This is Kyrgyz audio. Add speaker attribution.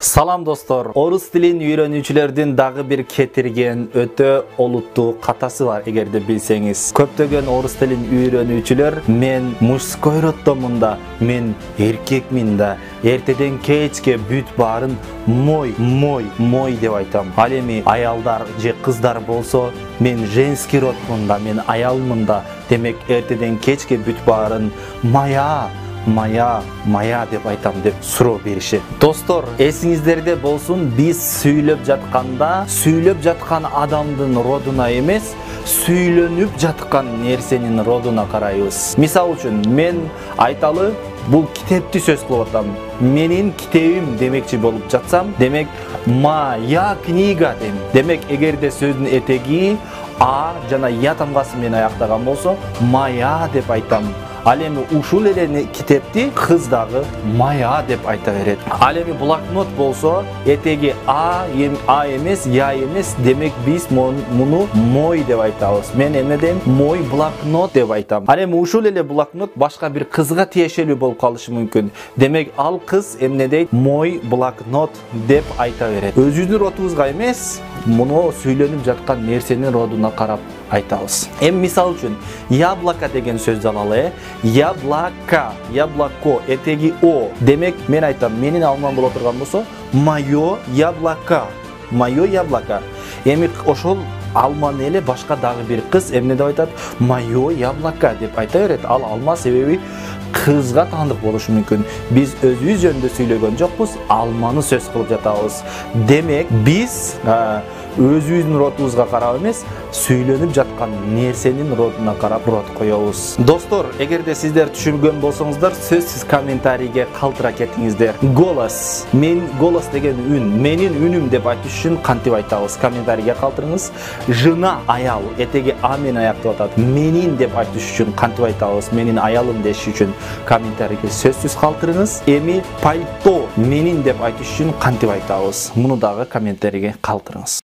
Speaker 1: Salam dostlar. Orus tilin үйрөнүүчүлөрдүн dagы bir кетирген өтө олуттуу катасы бар, эгерде билсеңиz. Көптөгөн орус tilin үйрөнүүчүлөр мен мужской роддомунда, мен эркекмин да, эртеден кечке бүт баарын мой деп айтам. Ал эми аялдар же кыздар болсо, мен женский родмун да, мен аялмын да, демек эртеден кечке бүт баарын мая деп айтам деп суроо бериши. Достор, эсиңиздерде болсун, биз сүйлөп жаткан адамдын родуна эмес, сүйлөнүп жаткан нерсенин родуна карайбыз. Мисал үчүн, мен айталы бул китепти сөз кылып атам. Менин китебим демекчи болуп жатсам, демек моя книга дейм. Демек эгерде сөздүн этеги а жана я тамгасы менен аяктаган болсо, моя деп айтам. Ал эми ушул эле китепти кыз дагы моя деп айта берет. Ал эми блокнот болсо, этеги а эмес, я эмес, демек биз муну мой деп айтабыз. Мен эмне дейм? Мой блокнот деп айтам. Ал эми ушул эле блокнот башка бир кызга тиешелүү болуп калышы мүмкүн. Демек ал кыз эмне дейт? Мой блокнот деп айта берет. Өзүбүздүн родубузга эмес, муну сүйлөнүп жаткан нерсенин родуна карап айтабыз. Мисал үчүн, яблоко деген сөздү алалы. Яблоко, этеги о. Демек мен айтам, менин алмам боло турган болсо, моё яблоко. Эми ошол алманы эле башка дагы бир кыз эмне деп айтат? Моё яблоко деп айта берет. Ал алма себеби кызга таандык болушу мүмкүн. Биз өзүбүз жөнүндө сүйлөгөн жокпуз, алманы сөз кылып жатабыз. Демек биз өзүбүздүн родубузга карап эмес, сүйлөнүп жаткан нерсенин родуна карап род коебуз. Достор, эгерде сиздер түшүнгөн болсоңуздар, сөзсүз комментарийге калтыра кетиңиздер. Голос. Голос деген үн. Менин үнүм деп айтыш үчүн кантип айтабыз? Комментарийге калтырыңыз. Жына, аял. Этеги а менен аяктап атат. Менин деп айтыш үчүн кантип айтабыз? Менин аялым деш үчүн комментарийге сөзсүз калтырыңыз. Эми пальто. Менин деп айтыш үчүн кантип айтабыз? Муну дагы комментарийге калтырыңыз.